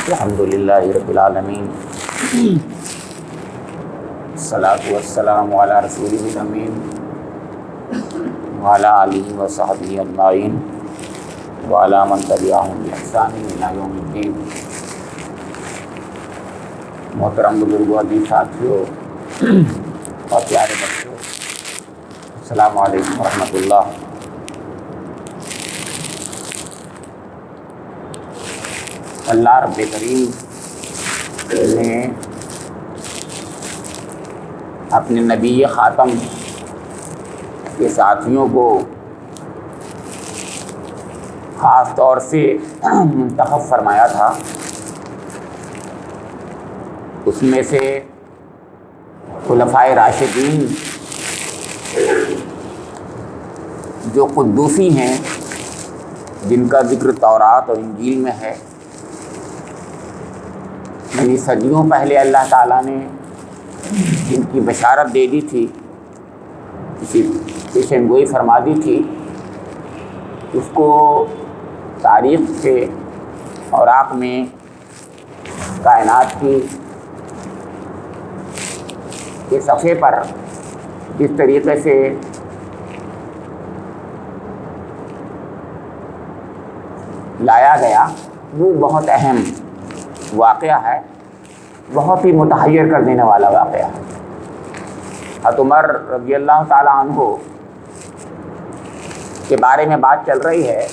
الحمدللہ رب العالمین الصلاۃ والسلام علی رسولہ الامین وعلی آلہ وصحبہ اجمعین وعلی من تبعہم بإحسان الی یوم الدین۔ محترم بزرگوں، عزیز ساتھیوں اور پیارے بچوں، السلام علیکم ورحمۃ اللہ۔ اللہ رب کریم نے اپنے نبی خاتم کے ساتھیوں کو خاص طور سے منتخب فرمایا تھا۔ اس میں سے خلفائے راشدین جو قدوسی ہیں، جن کا ذکر تورات اور انجیل میں ہے، یعنی صدیوں پہلے اللہ تعالیٰ نے جن کی بشارت دے دی تھی، کسی پیشن گوئی فرما دی تھی، اس کو تاریخ کے اوراق میں کائنات کی کے صفحے پر جس طریقے سے لایا گیا، وہ بہت اہم واقعہ ہے، بہت ہی متحیر کر دینے والا واقعہ ہے۔ حضرت عمر رضی اللہ تعالیٰ عنہ کے بارے میں بات چل رہی ہے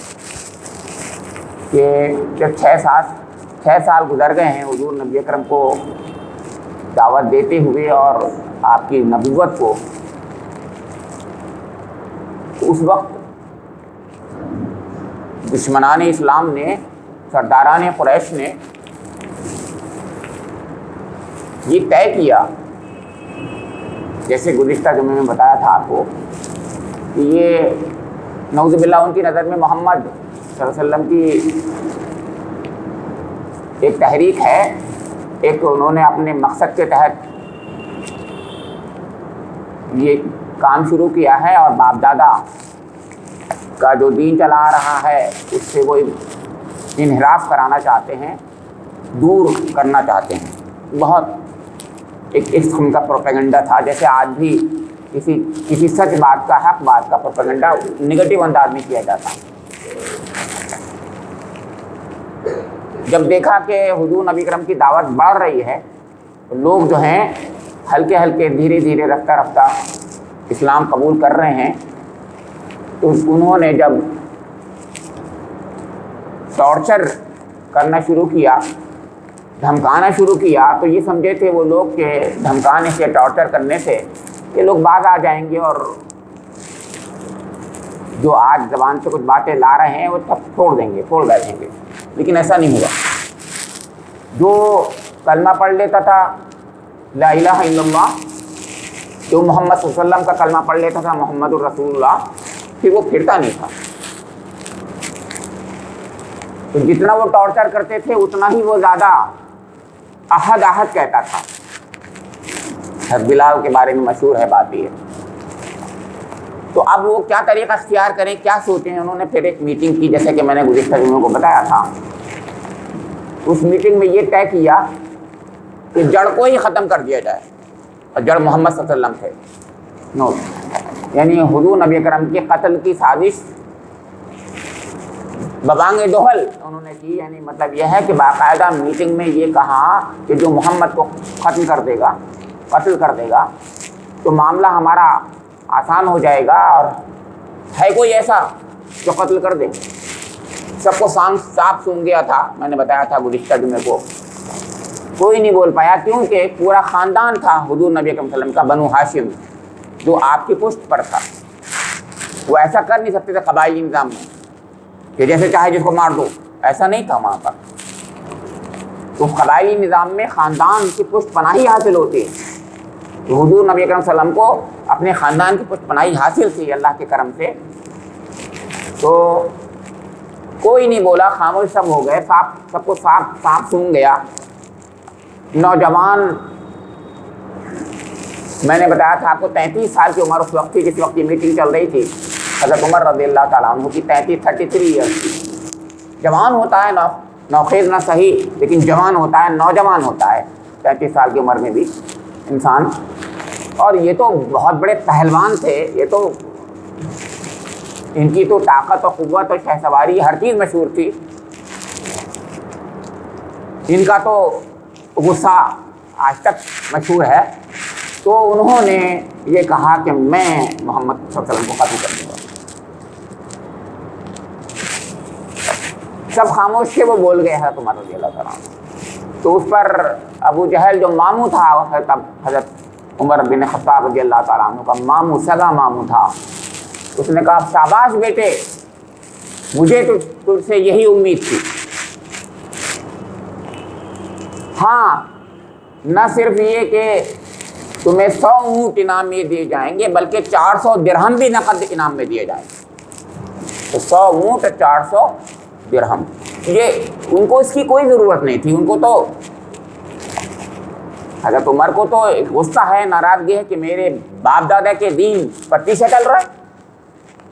کہ جب 6 سال گزر گئے ہیں حضور نبی اکرم کو دعوت دیتے ہوئے اور آپ کی نبوت کو، تو اس وقت دشمنان اسلام نے، سرداران قریش نے یہ طے کیا، جیسے گزشتہ جمعے میں بتایا تھا آپ کو، کہ یہ نعوذ باللہ ان کی نظر میں محمد صلی اللہ علیہ وسلم کی ایک تحریک ہے، ایک انہوں نے اپنے مقصد کے تحت یہ کام شروع کیا ہے، اور باپ دادا کا جو دین چلا آ رہا ہے اس سے وہ انحراف کرانا چاہتے ہیں، دور کرنا چاہتے ہیں۔ بہت ایک قسم کا پروپیگنڈا تھا، جیسے آج بھی کسی سچ بات کا، حق بات کا پروپیگنڈا نگیٹو انداز میں کیا جاتا۔ جب دیکھا کہ حضور نبی کرم کی دعوت بڑھ رہی ہے، تو لوگ جو ہیں ہلکے ہلکے دھیرے دھیرے رفتہ رفتہ اسلام قبول کر رہے ہیں، تو انہوں نے جب ٹارچر کرنا شروع کیا، دھمکانا شروع کیا، تو یہ سمجھے تھے وہ لوگ کہ دھمکانے سے، ٹارچر کرنے سے یہ لوگ باز آ جائیں گے اور جو آج زبان سے کچھ باتیں لا رہے ہیں وہ سب چھوڑ دیں گے، چھوڑ بیٹھیں گے۔ لیکن ایسا نہیں ہوا۔ جو کلمہ پڑھ لیتا تھا لا الہ الا اللہ، جو محمد صلی اللہ علیہ وسلم کا کلمہ پڑھ لیتا تھا محمد الرسول اللہ، پھر وہ پھرتا نہیں تھا۔ تو جتنا وہ ٹارچر کرتے تھے اتنا ہی وہ زیادہ احد احد کہتا تھا۔ حضرت بلال کے بارے میں مشہور ہے بات یہ۔ تو اب وہ کیا طریقہ اختیار کریں، کیا سوچیں؟ انہوں نے پھر ایک میٹنگ کی، جیسے کہ میں نے گزشتہ دنوں کو بتایا تھا۔ اس میٹنگ میں یہ طے کیا کہ جڑ کو ہی ختم کر دیا جائے، اور جڑ محمد صلی اللہ علیہ وسلم تھے، یعنی حضور نبی کرم کے قتل کی سازش ببانگ دوہل انہوں نے کی۔ یعنی مطلب یہ ہے کہ باقاعدہ میٹنگ میں یہ کہا کہ جو محمد کو ختم کر دے گا، قتل کر دے گا، تو معاملہ ہمارا آسان ہو جائے گا، اور ہے کوئی ایسا جو قتل کر دے؟ سب کو صاف سن گیا تھا، میں نے بتایا تھا گزشتہ جمعے کو۔ کوئی نہیں بول پایا، کیونکہ پورا خاندان تھا حضور نبی اکرم صلی اللہ علیہ وسلم کا، بنو ہاشم، جو آپ کی پشت پر تھا۔ وہ ایسا کر نہیں سکتے تھے قبائلی نظام میں کہ جیسے چاہے جس کو مار دو، ایسا نہیں تھا وہاں پر۔ تو قبائلی نظام میں خاندان کی پشت پناہی حاصل ہوتی ہے۔ تو حضور نبی اکرم صلی اللہ علیہ وسلم کو اپنے خاندان کی پشت پناہی حاصل تھی اللہ کے کرم سے۔ تو کوئی نہیں بولا، خاموش سب ہو گئے، سب کو صاف سن گیا۔ نوجوان میں نے بتایا تھا آپ کو 33 سال کی عمر اس وقت تھی جس وقت یہ میٹنگ چل رہی تھی. حضرت عمر رضی اللہ تعالیٰ عنہ کی 33 ایئرس کی. جوان ہوتا ہے نوخیز نہ صحیح لیکن جوان ہوتا ہے، نوجوان ہوتا ہے 35 سال کی عمر میں بھی انسان. اور یہ تو بہت بڑے پہلوان تھے، یہ تو ان کی تو طاقت و قوت اور شہ سواری ہر چیز مشہور تھی. ان کا تو غصہ آج تک مشہور ہے. تو انہوں نے یہ کہا کہ میں محمد صلی اللہ علیہ وسلم کو قتل کر دوں گا. سب خاموش تھے، وہ بول گئے حضرت عمر رضی اللہ تعالیٰ عنہ. تو اس پر ابو جہل جو ماموں تھا حضرت عمر بن خطاب رضی اللہ تعالیٰ عنہ کا ماموں، سگا ماموں تھا، اس نے کہا شاباش بیٹے، مجھے تو تجھ سے یہی امید تھی. ہاں، نہ صرف یہ کہ تمہیں 100 اونٹ انعام میں دیے جائیں گے بلکہ 400 درہم بھی نقد انعام میں دیے جائیں گے. تو 100 اونٹ 400 درہم، یہ ان کو اس کی کوئی ضرورت نہیں تھی. ان کو تو حضرت عمر کو تو غصہ ہے، ناراضگی ہے کہ میرے باپ دادا کے دین پر پیچھے چل رہا ہے.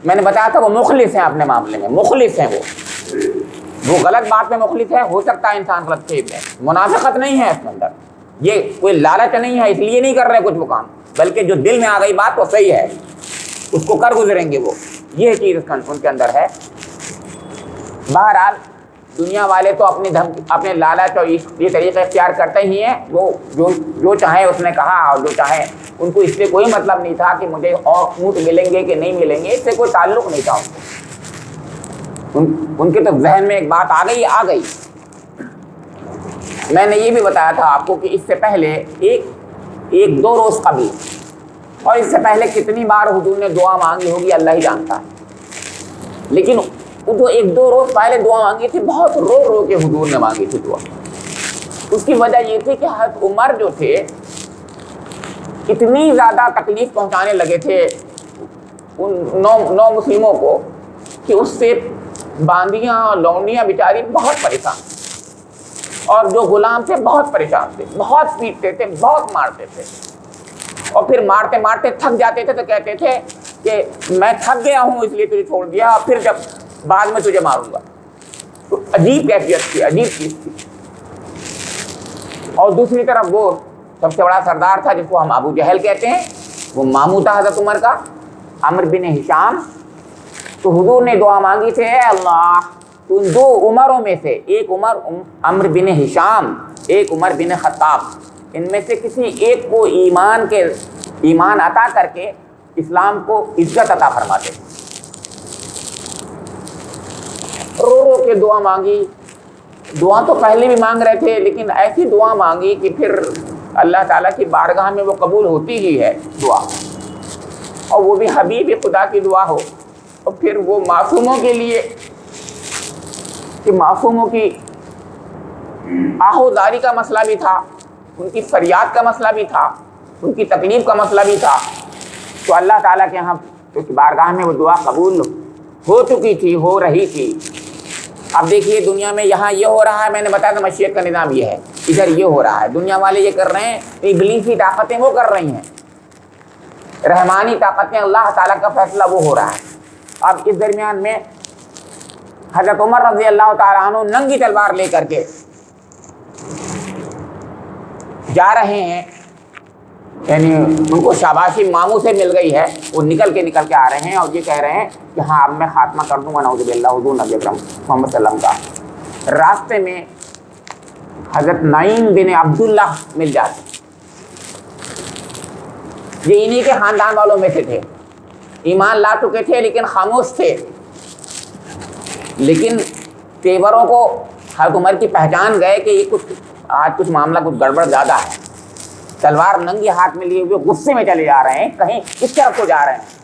میں نے بتایا تھا وہ مخلص ہیں اپنے معاملے میں، مخلص ہیں. وہ غلط بات میں مخلص ہے. ہو سکتا ہے انسان غلط فہم ہے، منافقت نہیں ہے اس کے اندر، یہ کوئی لالچ نہیں ہے اس لیے نہیں کر رہے کچھ وہ کام، بلکہ جو دل میں آ گئی بات وہ صحیح ہے، اس کو کر گزریں گے. وہ یہ چیز ان کے اندر ہے. بہرحال دنیا والے تو اپنے لالچ اور یہ طریقے اختیار کرتے ہی ہیں. وہ جو چاہیں اس نے کہا، اور جو چاہیں، ان کو اس سے کوئی مطلب نہیں تھا کہ مجھے اور اونٹ ملیں گے کہ نہیں ملیں گے، اس سے کوئی تعلق نہیں تھا. ان کے تو ذہن میں ایک بات آ گئی. میں نے یہ بھی بتایا تھا آپ کو کہ اس سے پہلے ایک دو روز قبل، اور اس سے پہلے کتنی بار حضور نے دعا مانگی ہوگی اللہ ہی جانتا ہے، لیکن جو 1-2 روز پہلے دعا مانگی تھی، بہت رو رو کے حضور نے مانگی تھی دعا. اس کی وجہ یہ تھی کہ حضرت عمر جو تھے اتنی زیادہ تکلیف پہنچانے لگے تھے ان نو مسلموں کو کہ اس سے باندیاں لونڈیاں بیچاری بہت پریشان، اور جو غلام تھے بہت پریشان تھے، بہت پیٹتے تھے، بہت مارتے تھے. اور پھر مارتے مارتے تھک جاتے تھے تو کہتے تھے کہ میں تھک گیا ہوں اس لیے تجھے چھوڑ دیا، اور پھر جب بعد میں تجھے ماروں گا. تو عجیب کیفیت تھی، عجیب چیز تھی. اور دوسری طرف وہ سب سے بڑا سردار تھا جس کو ہم ابو جہل کہتے ہیں، وہ ماموں تھا حضرت عمر کا، عمرو بن ہشام. تو حضور نے دعا مانگی تھی، اے اللہ تو ان 2 عمروں میں سے، ایک عمر عمرو بن ہشام، ایک عمر بن خطاب، ان میں سے کسی ایک کو ایمان عطا کر کے اسلام کو عزت عطا فرماتے. رو رو کے دعا مانگی. دعا تو پہلے بھی مانگ رہے تھے، لیکن ایسی دعا مانگی کہ پھر اللہ تعالیٰ کی بارگاہ میں وہ قبول ہوتی ہی ہے دعا، اور وہ بھی حبیب خدا کی دعا ہو. اور پھر وہ معصوموں کے لیے، کہ معصوموں کی آہوزاری کا مسئلہ بھی تھا، ان کی فریاد کا مسئلہ بھی تھا، ان کی تکلیف کا مسئلہ بھی تھا. تو اللہ تعالیٰ کے یہاں بارگاہ میں وہ دعا قبول ہو چکی تھی، ہو رہی تھی. اب دیکھیے دنیا میں یہاں یہ ہو رہا ہے، میں نے بتایا تھا مشیت کا نظام یہ ہے، ادھر یہ ہو رہا ہے. دنیا والے یہ کر رہے ہیں، ابلیسی طاقتیں وہ کر رہی ہیں، رحمانی طاقتیں اللہ تعالیٰ کا فیصلہ وہ ہو رہا ہے. اب اس درمیان میں حضرت عمر رضی اللہ تعالیٰ عنہ ننگی تلوار لے کر کے جا رہے ہیں، یعنی ان کو شاباشی ماموں سے مل گئی ہے، وہ نکل کے آ رہے ہیں اور یہ کہہ رہے ہیں کہ ہاں اب میں خاتمہ کر دوں گا نعوذ باللہ حضور نبی اکرم محمد صلی اللہ علیہ وسلم کا. راستے میں حضرت نعیم بن عبداللہ مل جاتے، یہ انہی کے خاندان والوں میں سے تھے، ایمان لا چکے تھے لیکن خاموش تھے. لیکن تیوروں کو حضرت عمر کی پہچان گئے کہ یہ کچھ معاملہ کچھ گڑبڑ زیادہ ہے. تلوار ننگی ہاتھ میں لیے ہوئے غصے میں چلے جا رہے ہیں، کہیں کس طرف کو جا رہے ہیں.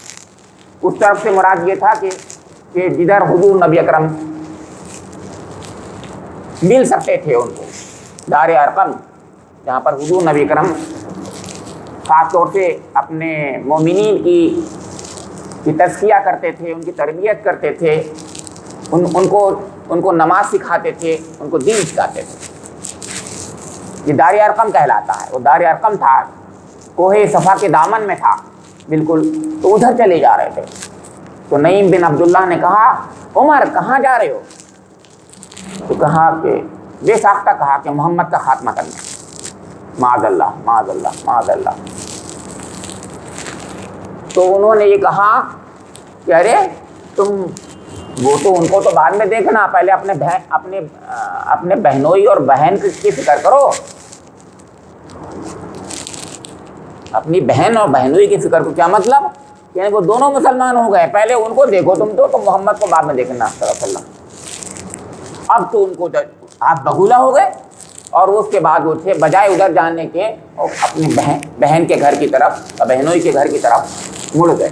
اس طرف سے مراد یہ تھا کہ جدھر حضور نبی اکرم مل سکتے تھے ان کو، دار ارقم، جہاں پر حضور نبی اکرم خاص طور سے اپنے مومنین کی تزکیہ کرتے تھے، ان کی تربیت کرتے تھے، ان کو نماز سکھاتے تھے، ان کو دین سکھاتے تھے. یہ دار ارقم کہلاتا ہے. وہ دار ارقم تھا، کوہ صفا کے دامن میں تھا بالکل. تو ادھر چلے جا رہے تھے. تو نعیم بن عبداللہ نے کہا عمر کہاں جا رہے ہو؟ تو کہا کہ بے ساختہ کہا کہ محمد کا خاتمہ کرنا، معاذ اللہ معاذ اللہ معاذ اللہ۔ تو انہوں نے یہ کہا کہ ارے تم وہ تو ان کو تو بعد میں دیکھنا، پہلے اپنے بہنوئی اور بہن کی فکر کرو، اپنی بہن اور بہنوئی کی فکر کو۔ کیا مطلب؟ یعنی وہ دونوں مسلمان ہو گئے، پہلے ان کو دیکھو تم تو محمد کو بعد میں دیکھنا صلی اللہ علیہ وسلم۔ اب تو ان کو آپ بگولا ہو گئے، اور اس کے بعد وہ تھے بجائے ادھر جانے کے اپنی بہن کے گھر کی طرف، بہنوئی کے گھر کی طرف مڑ گئے۔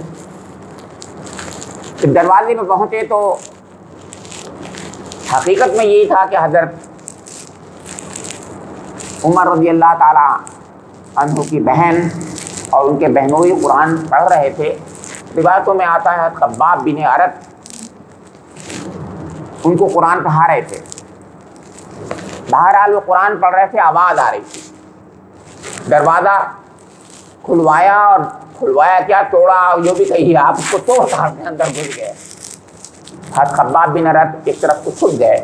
جب دروازے میں پہنچے تو حقیقت میں یہی تھا کہ حضرت عمر رضی اللہ تعالی عنہ کی بہن اور ان کے بہنوئی قرآن پڑھ رہے تھے۔ روایتوں میں آتا ہے خباب بن ارت ان کو قرآن پڑھا رہے تھے۔ بہرحال وہ قرآن پڑھ رہے تھے، آواز آ رہی تھی، دروازہ کھلوایا، اور کھلوایا کیا، توڑا، جو بھی کہیے آپ، اس کو توڑ تاڑ کے اندر گھس گئے۔ حضرت خباب بن ارت ایک طرف کو چھپ گئے،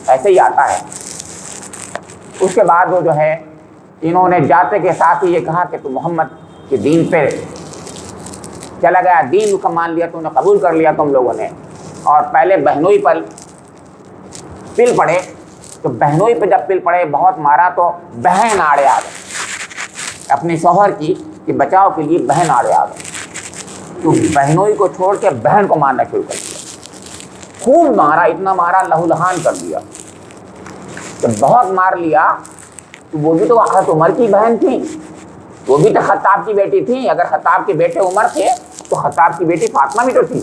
ایسے ہی آتا ہے۔ اس کے بعد وہ جو ہے انہوں نے جاتے کے ساتھ ہی یہ کہا کہ تو محمد کے دین پہ چلا گیا، دین کا مان لیا، تم نے قبول کر لیا تم لوگوں نے۔ اور پہلے بہنوئی پر پل پڑے، تو بہنوئی پہ جب پل پڑے بہت مارا تو بہن آڑے آ گئے اپنے شوہر کی کہ بچاؤ کے لیے، بہن آڑے آ گئے، تو بہنوئی کو چھوڑ کے بہن کو مارنا شروع کر دیا، خوب مارا، اتنا مارا لہو لہان کر دیا۔ جب بہت مار لیا تو وہ بھی تو حضرت عمر کی بہن تھی، وہ بھی تو خطاب کی بیٹی تھی، اگر خطاب کے بیٹے عمر تھے تو خطاب کی بیٹی فاطمہ بھی تو تھی۔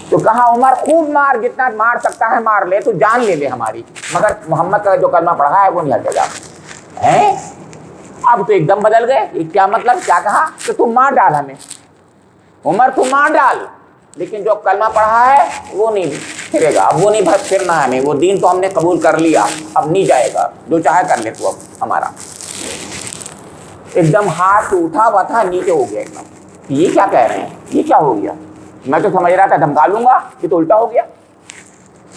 تو کہا عمر خوب مار، جتنا مار سکتا ہے مار لے، تو جان لے لے ہماری، مگر محمد کا جو کلمہ پڑھا ہے وہ نہیں ہٹے گا۔ ہیں اب تو ایک دم بدل گئے، یہ کیا مطلب؟ کیا کہا کہ تم مار ڈال ہمیں، عمر تم مار ڈال، لیکن جو کلمہ پڑھا ہے وہ نہیں پھرے گا، اب وہ نہیں پھرنا ہے ہمیں، وہ دین تو ہم نے قبول کر لیا، اب نہیں جائے گا، جو چاہے کر لے تو اب ہمارا۔ ایک دم ہاتھ اٹھا ہوا تھا، نیچے ہو گیا ایک دم۔ یہ کیا کہہ رہے ہیں، یہ کیا ہو گیا؟ میں تو سمجھ رہا تھا دھمکا لوں گا، یہ تو الٹا ہو گیا۔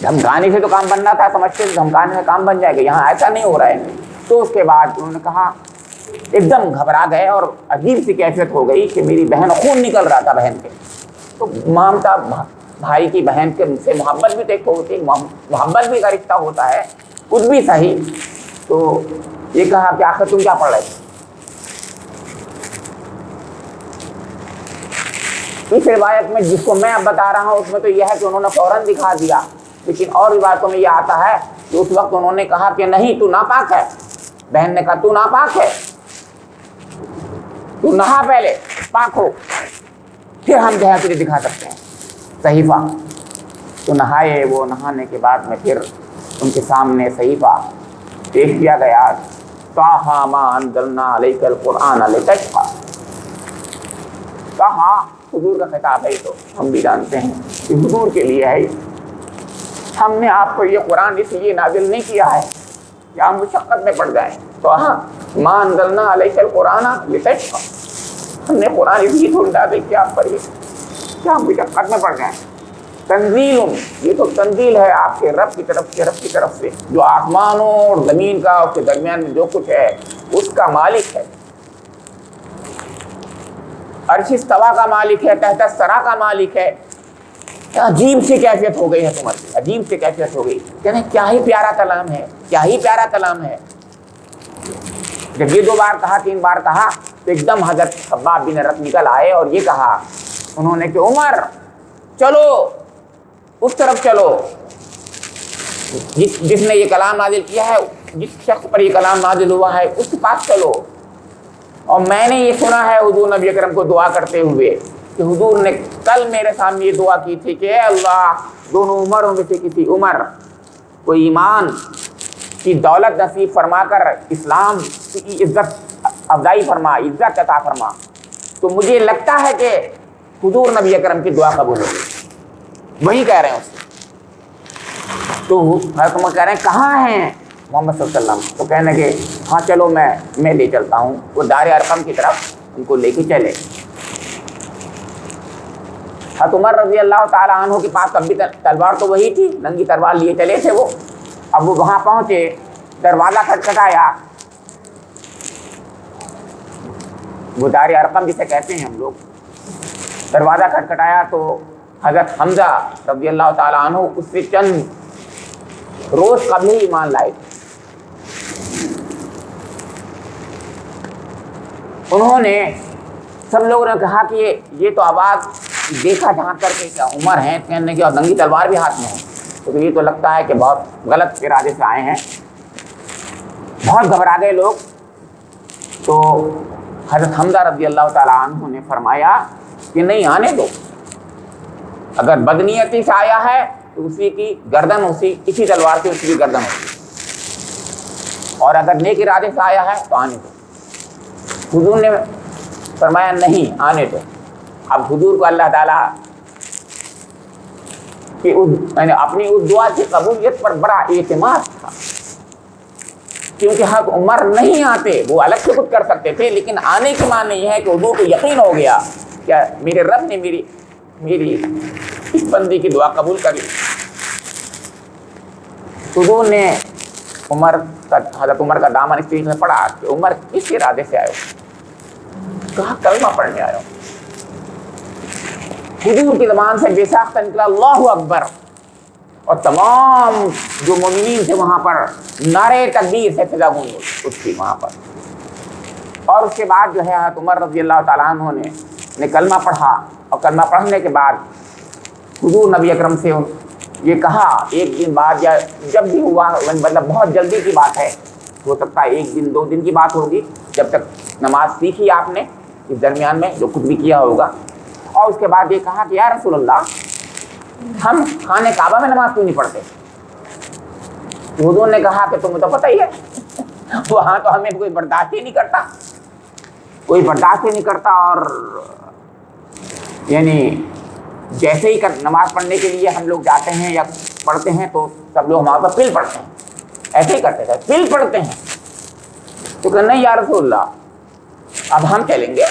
دھمکانے سے تو کام بننا تھا، سمجھتے دھمکانے سے کام بن جائے گا، یہاں ایسا نہیں ہو رہا ہے۔ تو اس کے بعد انہوں نے کہا، ایک دم گھبرا گئے اور عجیب سی کیفیت ہو گئی کہ میری بہن، خون نکل رہا تھا بہن کے، تو مامتا بھائی کی بہن کے سے محبت بھی دیکھو ہوتی، محبت بھی کا رشتہ ہوتا ہے، کچھ بھی صحیح۔ تو یہ کہا کہ آخر تم کیا پڑھ رہے تھے؟ اس روایت میں جس کو میں اب بتا رہا ہوں اس میں تو یہ ہے کہ انہوں نے فوراً دکھا دیا، لیکن اور روایتوں میں یہ آتا ہے کہ اس وقت انہوں نے کہا کہ نہیں تو ناپاک ہے، بہن نے کہا تو ناپاک ہے، تو نہا پہلے، پاک ہو، پھر ہم جو ہے تجھے دکھا سکتے ہیں صحیفہ۔ تو نہائے، وہ نہانے کے بعد میں پھر ان کے سامنے صحیفہ پیش کیا گیا، طٰہٰ مَا أَنزَلْنَا عَلَيْكَ الْقُرْآنَ لِتَشْقَىٰ۔ کہا حضور کا خطاب ہے، تو ہم بھی جانتے ہیں کہ حضور کے لیے ہے، ہم نے آپ کو یہ قرآن اس لیے نازل نہیں کیا ہے کہ آپ مشقت میں پڑ جائیں، طٰہٰ مَا أَنزَلْنَا عَلَيْكَ الْقُرْآنَ لِتَشْقَىٰ، ہم نے قرآن اس لیے تھوڑی نازل کیا آپ پر کہ آپ مشقت میں پڑ جائیں۔ تنزیل، یہ تو تنزیل ہے آپ کے رب کی طرف سے، جو آسمانوں اور زمین کا اس کے درمیان میں جو کچھ ہے اس کا مالک ہے، عرش استوا کا مالک ہے، تحت الثری کا مالک ہے۔ عجیب سی کیفیت ہو گئی ہے تمہاری، عجیب سی کیفیت ہو گئی، کہتے ہیں کیا ہی پیارا کلام ہے، کیا ہی پیارا کلام ہے۔ جب یہ 2 بار کہا، 3 بار کہا، تو ایک دم حضرت خباب بن ارت نکل آئے اور یہ کہا انہوں نے کہ عمر چلو اس طرف چلو، جس نے یہ کلام نازل کیا ہے، جس شخص پر یہ کلام نازل ہوا ہے اس کے پاس چلو۔ اور میں نے یہ سنا ہے حضور نبی اکرم کو دعا کرتے ہوئے کہ حضور نے کل میرے سامنے یہ دعا کی تھی کہ اے اللہ، دونوں عمروں میں سے کسی عمر کو ایمان کی دولت نصیب فرما کر اسلام کی عزت افزائی فرما، عزت عطا فرما۔ تو مجھے لگتا ہے کہ حضور نبی اکرم کی دعا قبول ہوگی، وہی کہہ رہے ہیں اس سے۔ تو حضرت عمر کہہ رہے ہیں کہاں ہیں محمد صلی اللہ علیہ وسلم؟ تو کہنے کہ ہاں چلو میں لے چلتا ہوں۔ وہ دار ارقم کی طرف ان کو لے کے چلے۔ حضرت عمر رضی اللہ تعالیٰ عنہ کے پاس اب بھی تلوار تو وہی تھی، ننگی تلوار لیے چلے تھے وہ، اب وہ وہاں پہنچے، دروازہ کھٹکھٹایا، وہ دار ارقم جسے کہتے ہیں ہم لوگ، دروازہ کھٹکھٹایا تو حضرت حمزہ رضی اللہ تعالیٰ عنہ اس سے چند روز قبل ہی ایمان لائے تھے۔ انہوں نے، سب لوگوں نے کہا کہ یہ تو آواز دیکھا جھانک کر کے کیا عمر ہیں کہنے کی، اور ننگی تلوار بھی ہاتھ میں ہے، تو یہ تو لگتا ہے کہ بہت غلط ارادے سے آئے ہیں۔ بہت گھبرا گئے لوگ۔ تو حضرت حمزہ رضی اللہ تعالیٰ عنہ نے فرمایا کہ نہیں، آنے دو، اگر بدنیتی سے آیا ہے تو اسی کی گردن اسی تلوار سے اسی کی گردن ہوتی، اور اگر نیک ارادے سے آیا ہے تو آنے دو۔ حضور نے فرمایا نہیں، آنے دو۔ اب حضور کو اللہ تعالیٰ کہ اپنی اس دعا کی قبولیت پر بڑا اعتماد تھا، کیونکہ حق عمر نہیں آتے، وہ الگ سے کچھ کر سکتے تھے، لیکن آنے کی معنی یہ ہے کہ حضور کو یقین ہو گیا کہ میرے رب نے میری اس بندی کی دعا قبول کر لی۔ حضور نے حضرت عمر کا دامن اس طریقے سے پڑھا کہ عمر کس ارادے سے آئے ہو؟ کہا کلمہ پڑھنے آئے ہو۔ حضور کی زبان سے بے ساختہ نکلا اللہ اکبر، اور تمام جو مومنین تھے وہاں پر نعرے تکبیر سے فضا گونج اٹھی تھی وہاں پر۔ اور اس کے بعد جو ہے حضرت عمر رضی اللہ تعالیٰ عنہ نے کلمہ پڑھا، اور کلمہ پڑھنے کے بعد حضور نبی اکرم سے یہ کہا ایک دن بعد یا جب بھی ہوا، مطلب بہت جلدی کی بات ہے، ہو سکتا ہے ایک دن 2 دن کی بات ہوگی، جب تک نماز سیکھی آپ نے اس درمیان میں جو کچھ بھی کیا ہوگا۔ اور اس کے بعد یہ کہا کہ یا رسول اللہ، ہم خانہ کعبہ میں نماز کیوں نہیں پڑھتے؟ حضور نے کہا کہ تمہیں تو پتہ ہی ہے وہاں تو ہمیں کوئی برداشت ہی نہیں کرتا، اور یعنی جیسے ہی نماز پڑھنے کے لیے ہم لوگ جاتے ہیں یا پڑھتے ہیں تو سب لوگ ہمارے پاس پل پڑھتے ہیں، ایسے ہی کرتے تھے، پل پڑھتے ہیں۔ تو کہ نہیں یا رسول اللہ، اب ہم چلیں گے،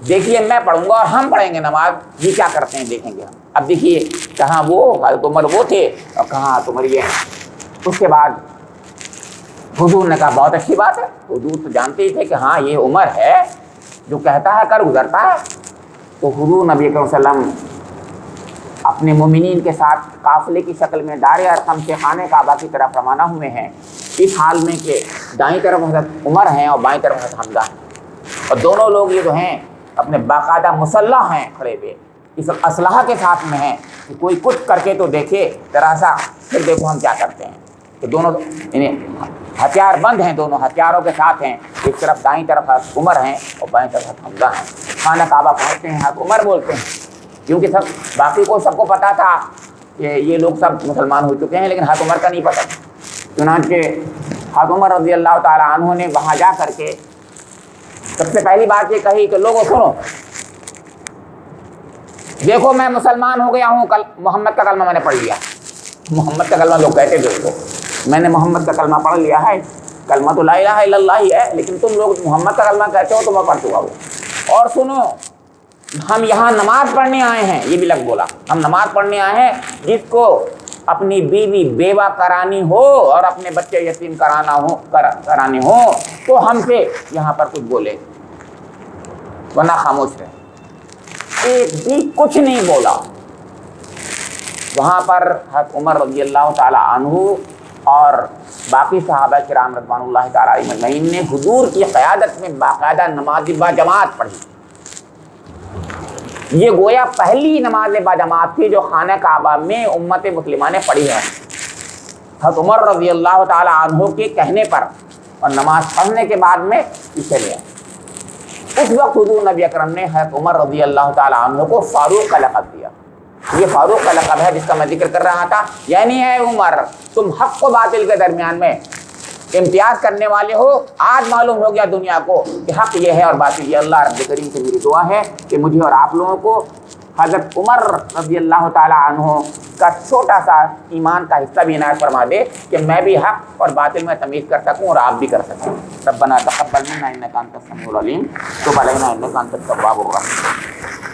دیکھیے میں پڑھوں گا اور ہم پڑھیں گے نماز، یہ کیا کرتے ہیں دیکھیں گے ہم۔ اب دیکھیے کہاں وہ حضرت عمر وہ تھے اور کہاں حضرت عمر یہ ہیں۔ اس کے بعد حضور نے کہا بہت اچھی بات ہے، حضور تو جانتے ہی تھے کہ ہاں یہ عمر ہے جو کہتا ہے کر گزرتا ہے۔ تو حضور نبی اکرم صلی اللہ علیہ وسلم اپنے مومنین کے ساتھ قافلے کی شکل میں دار ارقم سے خانہ کعبہ کی طرف روانہ ہوئے ہیں، اس حال میں کہ دائیں طرف حضرت عمر ہیں اور بائیں طرف حضرت حمزہ ہیں، اور دونوں لوگ یہ جو ہیں اپنے باقاعدہ مسلح ہیں کھڑے ہوئے، اس اسلحہ کے ساتھ میں ہیں کہ کوئی کچھ کر کے تو دیکھے ذرا سا، پھر دیکھو ہم کیا کرتے ہیں۔ کہ دونوں یعنی ہتھیار بند ہیں، دونوں ہتھیاروں کے ساتھ ہیں، ایک طرف دائیں طرف حضرت عمر ہیں اور بائیں طرف حمزہ ہیں۔ خانہ کعبہ پہنچتے ہیں، حضرت عمر بولتے ہیں، کیونکہ سب کو پتا تھا کہ یہ لوگ سب مسلمان ہو چکے ہیں، لیکن حضرت عمر کا نہیں پتہ۔ چنانچہ حضرت عمر رضی اللہ تعالیٰ عنہ نے وہاں جا کر کے سب سے پہلی بات یہ کہی کہ لوگوں سنو، دیکھو میں مسلمان ہو گیا ہوں، محمد کا کلمہ میں نے پڑھ لیا۔ محمد کا کلمہ لوگ کہتے تھے اس کو، میں نے محمد کا کلمہ پڑھ لیا ہے، کلمہ تو لا الہ الا اللہ ہی ہے، لیکن تم لوگ محمد کا کلمہ کہتے ہو تو میں پڑھ چکا ہوں۔ اور سنو، ہم یہاں نماز پڑھنے آئے ہیں، یہ بھی لفظ بولا، ہم نماز پڑھنے آئے ہیں، جس کو اپنی بیوی بیوہ کرانی ہو اور اپنے بچے یتیم کرانے ہو تو ہم سے یہاں پر کچھ بولے، ورنہ خاموش رہے۔ ایک بھی کچھ نہیں بولا۔ وہاں پر حضرت عمر رضی اللہ تعالیٰ عنہ اور باقی صحابہ کرام رضوان اللہ تعالیٰ علیہم اجمعین نے حضور کی قیادت میں باقاعدہ نماز باجماعت پڑھی۔ یہ گویا پہلی نماز باجماعت تھی جو خانہ کعبہ میں امت مسلمہ نے پڑھی ہے۔ حضرت عمر رضی اللہ تعالیٰ عنہ کے کہنے پر اور نماز پڑھنے کے بعد میں پیچھے لیا۔ اس وقت حضور نبی اکرم نے حضرت عمر رضی اللہ تعالیٰ عنہ کو فاروق کا لقب دیا۔ یہ فاروق کا لقب ہے جس کا میں ذکر کر رہا تھا، یعنی اے عمر، تم حق و باطل کے درمیان میں امتیاز کرنے والے ہو۔ آج معلوم ہو گیا دنیا کو کہ حق یہ ہے اور باطل یہ۔ اللہ رب کریم سے میری دعا ہے کہ مجھے اور آپ لوگوں کو حضرت عمر رضی اللہ تعالیٰ عنہ کا چھوٹا سا ایمان کا حصہ بھی عنایت فرما دے کہ میں بھی حق اور باطل میں تمیز کر سکوں اور آپ بھی کر سکیں۔ ربنا تقبل منا انک انت السمیع العلیم وتب علینا انک انت التواب الرحیم۔